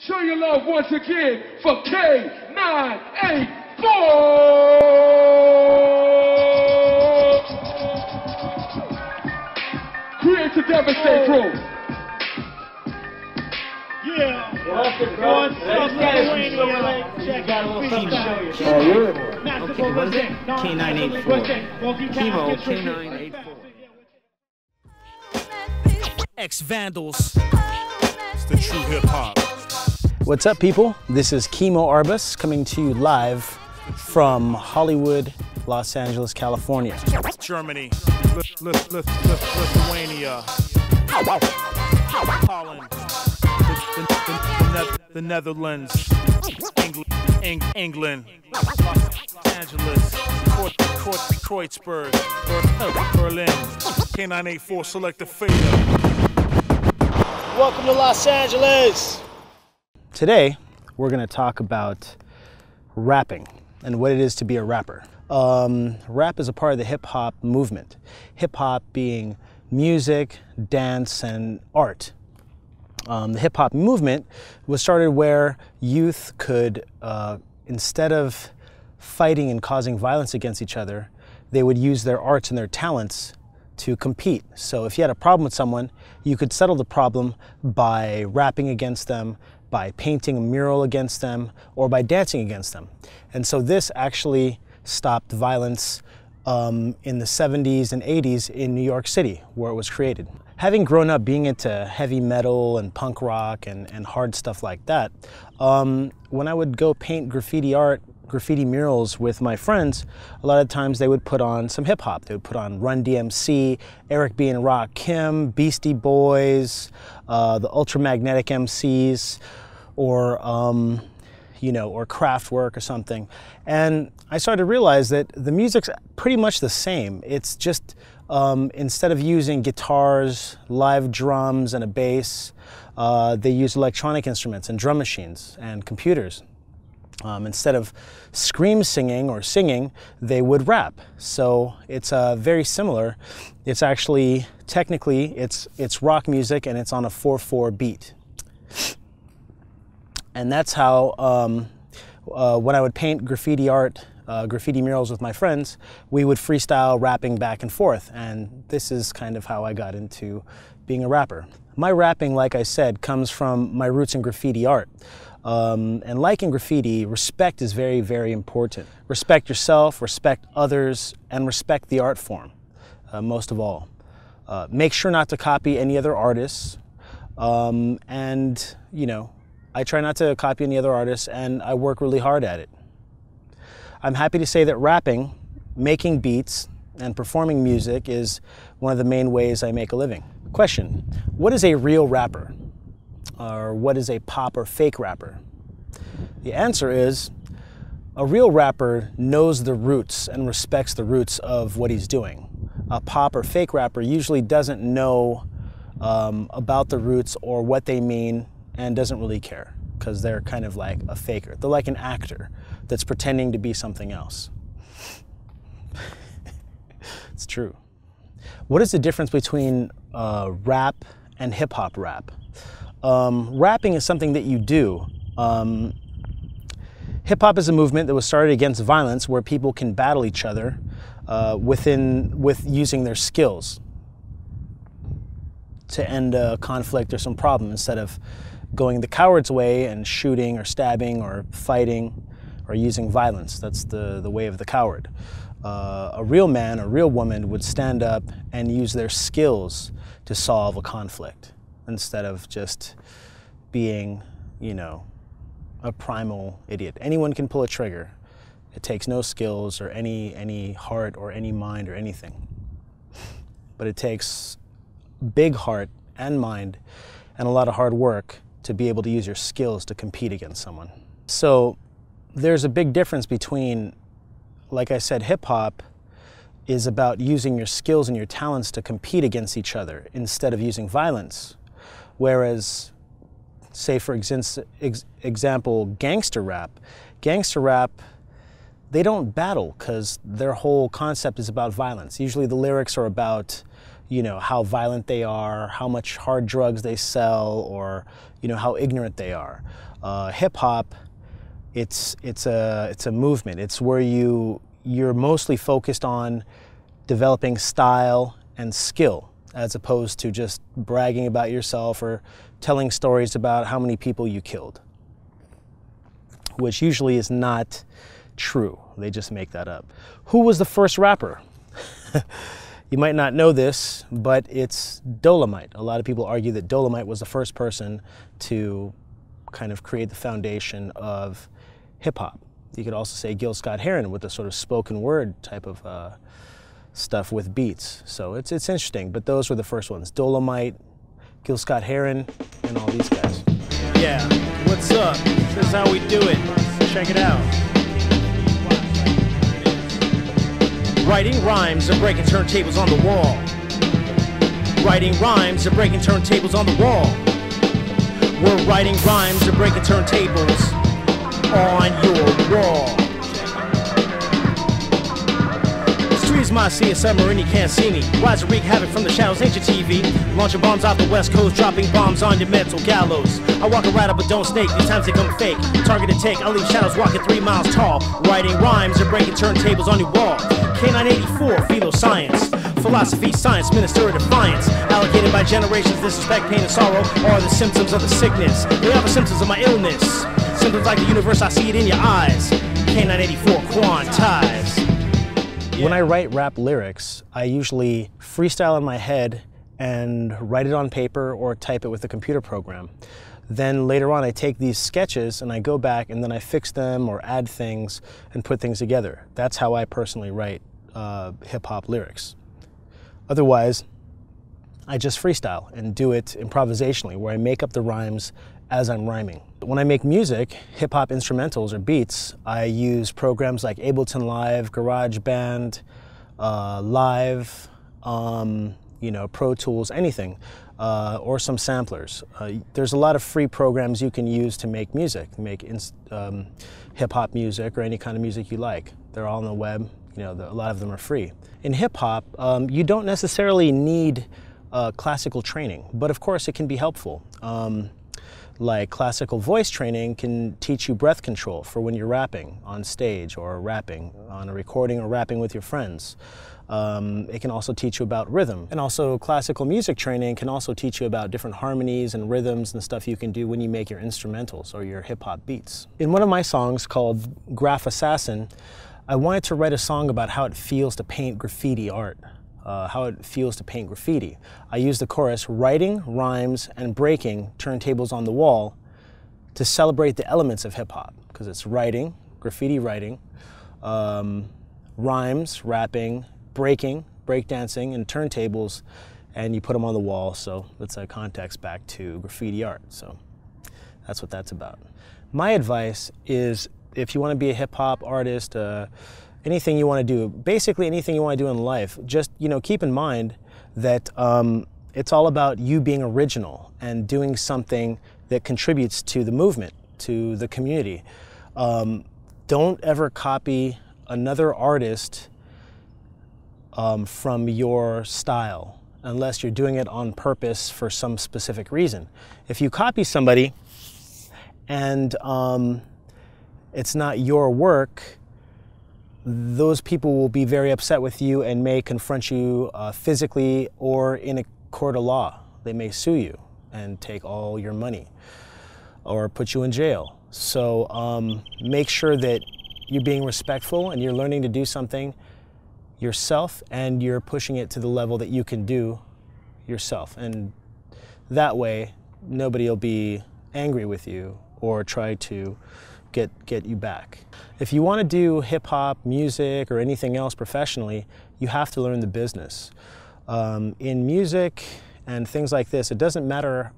Show your love once again for K984! Create to devastate crew. Yeah. K984. Kimo, K984. Ex-Vandals. It's the true hip-hop. What's up, people? This is Kimo Arbas coming to you live from Hollywood, Los Angeles, California. Germany, Lithuania, Holland, the Netherlands, England, Los Angeles, Kreuzberg, Berlin, K984 Selector Fader. Welcome to Los Angeles! Today, we're going to talk about rapping and what it is to be a rapper. Rap is a part of the hip-hop movement. Hip-hop being music, dance, and art. The hip-hop movement was started where youth could, instead of fighting and causing violence against each other, they would use their arts and their talents to compete. So if you had a problem with someone, you could settle the problem by rapping against them, by painting a mural against them, or by dancing against them. And so this actually stopped violence in the 70s and 80s in New York City, where it was created. Having grown up being into heavy metal and punk rock and hard stuff like that, when I would go paint graffiti murals with my friends, a lot of times they would put on some hip hop. They would put on Run DMC, Eric B. and Rakim, Beastie Boys, the Ultramagnetic MCs, or or Kraftwerk or something. And I started to realize that the music's pretty much the same. It's just instead of using guitars, live drums, and a bass, they use electronic instruments and drum machines and computers. Instead of scream singing or singing, they would rap. So it's very similar. It's actually, technically, it's rock music and it's on a 4/4 beat. And that's how, when I would paint graffiti murals with my friends, we would freestyle rapping back and forth. And this is kind of how I got into being a rapper. My rapping, like I said, comes from my roots in graffiti art. And like in graffiti, respect is very, very important. Respect yourself, respect others, and respect the art form, most of all. Make sure not to copy any other artists. I try not to copy any other artists, and I work really hard at it. I'm happy to say that rapping, making beats, and performing music is one of the main ways I make a living. Question: what is a real rapper? Or what is a pop or fake rapper? The answer is, a real rapper knows the roots and respects the roots of what he's doing. A pop or fake rapper usually doesn't know about the roots or what they mean and doesn't really care, because they're kind of like a faker. They're like an actor that's pretending to be something else. It's true. What is the difference between rap and hip-hop rap? Rapping is something that you do. Hip-hop is a movement that was started against violence, where people can battle each other with using their skills to end a conflict or some problem, instead of going the coward's way and shooting or stabbing or fighting or using violence. That's the way of the coward. A real man or real woman would stand up and use their skills to solve a conflict, instead of just being, a primal idiot. Anyone can pull a trigger. It takes no skills or any heart or any mind or anything. But it takes big heart and mind and a lot of hard work to be able to use your skills to compete against someone. So there's a big difference between, like I said, hip-hop is about using your skills and your talents to compete against each other instead of using violence. Whereas, say for example, gangster rap, they don't battle because their whole concept is about violence. Usually the lyrics are about, you know, how violent they are, how much hard drugs they sell, or, you know, how ignorant they are. Hip hop, it's a movement. It's where you're mostly focused on developing style and skill, as opposed to just bragging about yourself or telling stories about how many people you killed, which usually is not true. They just make that up. Who was the first rapper? You might not know this, but it's Dolomite. A lot of people argue that Dolomite was the first person to kind of create the foundation of hip-hop. You could also say Gil Scott-Heron with the sort of spoken word type of stuff with beats. So it's interesting, but those were the first ones. Dolomite, Gil Scott-Heron, and all these guys. Yeah, what's up? This is how we do it. Check it out. Writing rhymes and breaking turntables on the wall. Writing rhymes and breaking turntables on the wall. We're writing rhymes and breaking turntables on your wall. Streets my sea, a submarine, you can't see me. Rise and wreak havoc from the shadows, ain't your TV. Launching bombs off the west coast, dropping bombs on your mental gallows. I walk a ride up but don't snake, these times they come fake. Target to take, I leave shadows walking 3 miles tall. Writing rhymes and breaking turntables on your wall. K984, philo science. Philosophy, science, minister of defiance. Allocated by generations, disrespect, pain, and sorrow are the symptoms of the sickness. They are the symptoms of my illness. Symptoms like the universe, I see it in your eyes. K984, quantize. When I write rap lyrics, I usually freestyle in my head and write it on paper or type it with a computer program. Then later on I take these sketches and I go back and then I fix them or add things and put things together. That's how I personally write hip-hop lyrics. Otherwise, I just freestyle and do it improvisationally, where I make up the rhymes as I'm rhyming. When I make music, hip-hop instrumentals or beats, I use programs like Ableton Live, GarageBand, Live, you know, Pro Tools, anything, or some samplers. There's a lot of free programs you can use to make music, make hip-hop music or any kind of music you like. They're all on the web. You know, a lot of them are free. In hip-hop, you don't necessarily need classical training, but of course it can be helpful. Like classical voice training can teach you breath control for when you're rapping on stage or rapping on a recording or rapping with your friends. It can also teach you about rhythm. And also classical music training can also teach you about different harmonies and rhythms and stuff you can do when you make your instrumentals or your hip-hop beats. In one of my songs called Graph Assassin, I wanted to write a song about how it feels to paint graffiti art. How it feels to paint graffiti. I used the chorus, writing, rhymes, and breaking turntables on the wall to celebrate the elements of hip-hop, because it's writing, graffiti writing, rhymes, rapping, breaking, breakdancing, and turntables, and you put them on the wall, so it's a context back to graffiti art. So that's what that's about. My advice is, if you want to be a hip-hop artist, anything you want to do, basically anything you want to do in life, just, you know, keep in mind that it's all about you being original and doing something that contributes to the movement, to the community. Don't ever copy another artist from your style unless you're doing it on purpose for some specific reason. If you copy somebody and it's not your work, those people will be very upset with you and may confront you physically or in a court of law. They may sue you and take all your money or put you in jail. So make sure that you're being respectful and you're learning to do something yourself and you're pushing it to the level that you can do yourself. And that way, nobody will be angry with you or try to get you back. If you want to do hip-hop music or anything else professionally, you have to learn the business. In music and things like this, it doesn't matter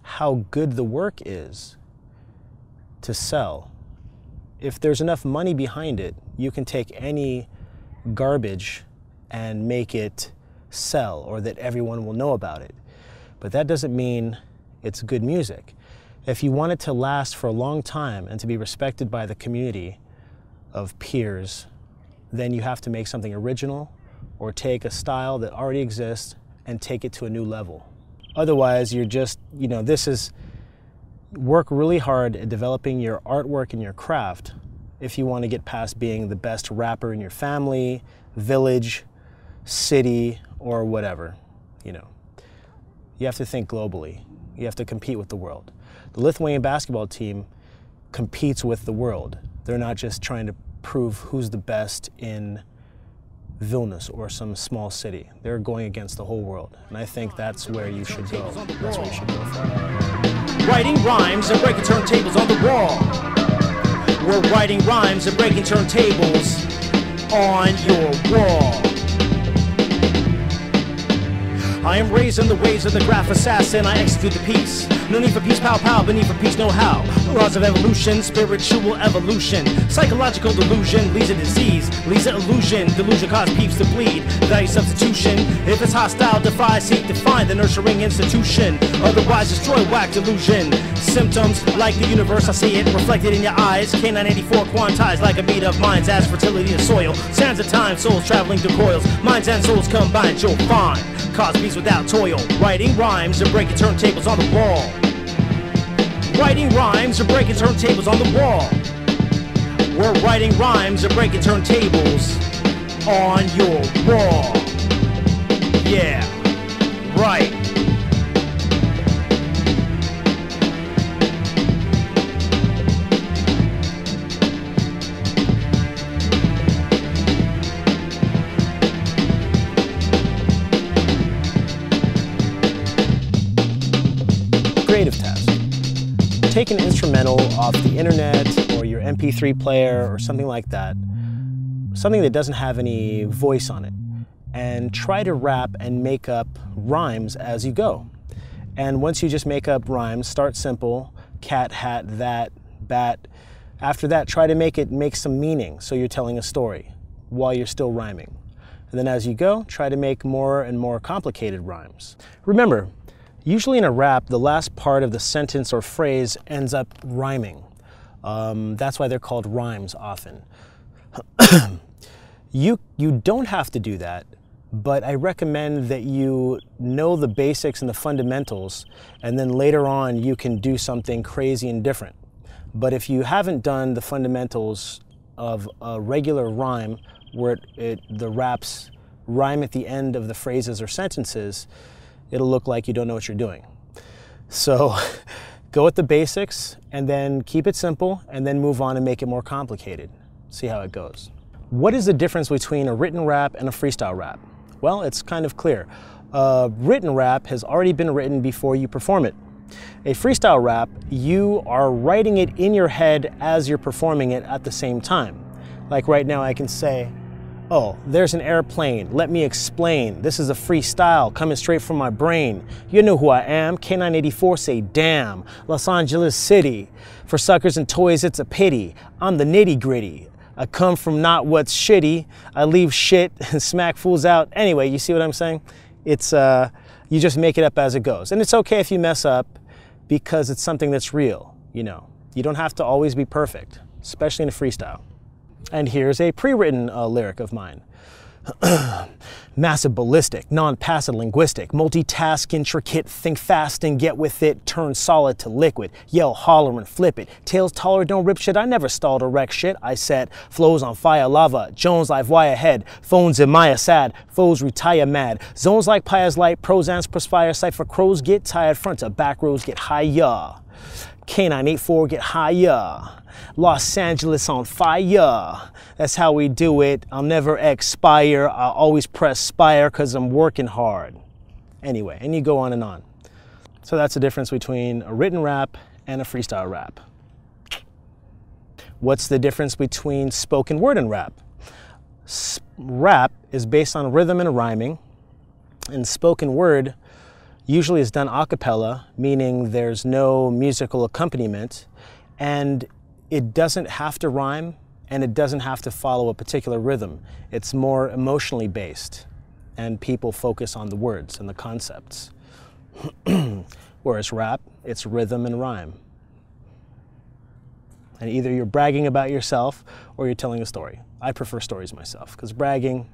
how good the work is to sell. If there's enough money behind it, you can take any garbage and make it sell, or that everyone will know about it. But that doesn't mean it's good music. If you want it to last for a long time and to be respected by the community of peers, then you have to make something original, or take a style that already exists and take it to a new level. Otherwise, you're just, this is work really hard at developing your artwork and your craft if you want to get past being the best rapper in your family, village, city, or whatever. You have to think globally. You have to compete with the world. The Lithuanian basketball team competes with the world. They're not just trying to prove who's the best in Vilnius or some small city. They're going against the whole world. And I think that's where you should go. That's where you should go for. Writing rhymes and breaking turntables on the wall. We're writing rhymes and breaking turntables on your wall. I am raised in the ways of the graph assassin, I execute the piece. No need for peace, pow pow, but need for peace, know how. Laws of evolution, spiritual evolution. Psychological delusion leads to disease, leads to illusion. Delusion cause peeps to bleed. Value substitution. If it's hostile, defy, seek to find the nurturing institution. Otherwise destroy whack delusion. Symptoms like the universe, I see it reflected in your eyes. K984 quantized like a beat of minds as fertility of soil. Sands of time, souls traveling through coils. Minds and souls combined, you'll find. Cause peace without toil. Writing rhymes and breaking turntables on the wall. Writing rhymes and breaking turntables on the wall. We're writing rhymes and breaking turntables on your wall. Yeah, right. Creative task. Take an instrumental off the internet or your MP3 player or something like that, something that doesn't have any voice on it, and try to rap and make up rhymes as you go. And once you just make up rhymes, start simple, cat, hat, that, bat. After that, try to make some meaning so you're telling a story while you're still rhyming. And then as you go, try to make more and more complicated rhymes. Remember, usually in a rap, the last part of the sentence or phrase ends up rhyming. That's why they're called rhymes often. You don't have to do that, but I recommend that you know the basics and the fundamentals, and then later on you can do something crazy and different. But if you haven't done the fundamentals of a regular rhyme, where the raps rhyme at the end of the phrases or sentences, it'll look like you don't know what you're doing. So go with the basics and then keep it simple and then move on and make it more complicated. See how it goes. What is the difference between a written rap and a freestyle rap? Well, it's kind of clear. A written rap has already been written before you perform it. A freestyle rap, you are writing it in your head as you're performing it at the same time. Like right now I can say, oh, there's an airplane, let me explain. This is a freestyle coming straight from my brain. You know who I am, K984 say damn. Los Angeles City, for suckers and toys it's a pity. I'm the nitty gritty. I come from not what's shitty. I leave shit and smack fools out. Anyway, you see what I'm saying? It's, you just make it up as it goes. And it's okay if you mess up because it's something that's real, You don't have to always be perfect, especially in a freestyle. And here's a pre-written lyric of mine. Massive ballistic, non-passive linguistic, multitask intricate, think fast and get with it, turn solid to liquid, yell, holler and flip it, tails taller, don't rip shit, I never stalled or wreck shit, I said, flows on fire, lava, Jones live wire ahead, phones in Maya sad, foes retire mad, zones like Pia's light, prosans perspire, cipher crows get tired, front to back rows get higher, K984 get higher. Los Angeles on fire. That's how we do it. I'll never expire. I'll always press spire because I'm working hard. Anyway, and you go on and on. So that's the difference between a written rap and a freestyle rap. What's the difference between spoken word and rap? Rap is based on rhythm and rhyming, and spoken word usually is done a cappella, meaning there's no musical accompaniment, and it doesn't have to rhyme and it doesn't have to follow a particular rhythm. It's more emotionally based and people focus on the words and the concepts. Whereas rap, it's rhythm and rhyme. And either you're bragging about yourself or you're telling a story. I prefer stories myself because bragging,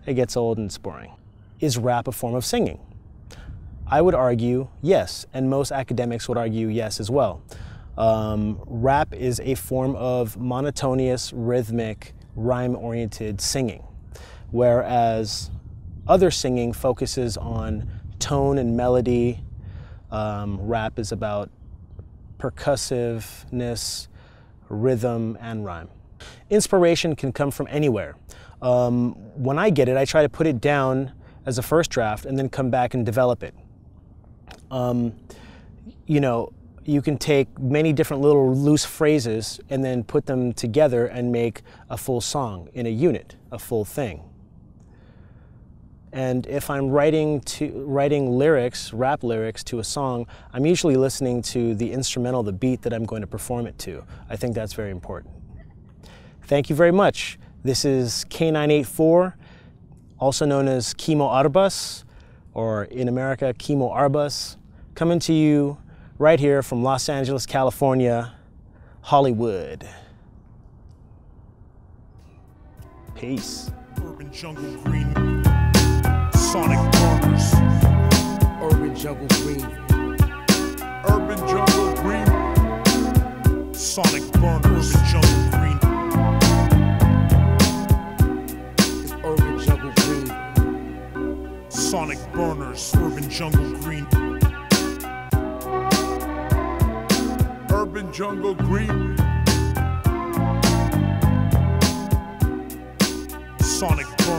it gets old and it's boring. Is rap a form of singing? I would argue yes, and most academics would argue yes as well. Rap is a form of monotonous, rhythmic, rhyme-oriented singing, whereas other singing focuses on tone and melody. Rap is about percussiveness, rhythm, and rhyme. Inspiration can come from anywhere. When I get it, I try to put it down as a first draft and then come back and develop it. You know, you can take many different little loose phrases and then put them together and make a full song in a unit, a full thing. And if I'm writing lyrics, rap lyrics to a song, I'm usually listening to the instrumental, the beat that I'm going to perform it to. I think that's very important. Thank you very much. This is K984, also known as Kimo Arbas, or in America, Kimo Arbas, coming to you right here from Los Angeles, California, Hollywood. Peace. Urban jungle green, sonic burners. Urban jungle green. Urban jungle green, sonic burners. Urban jungle green. Urban jungle green. Sonic burners. Urban jungle green. Urban jungle green. Sonic burners.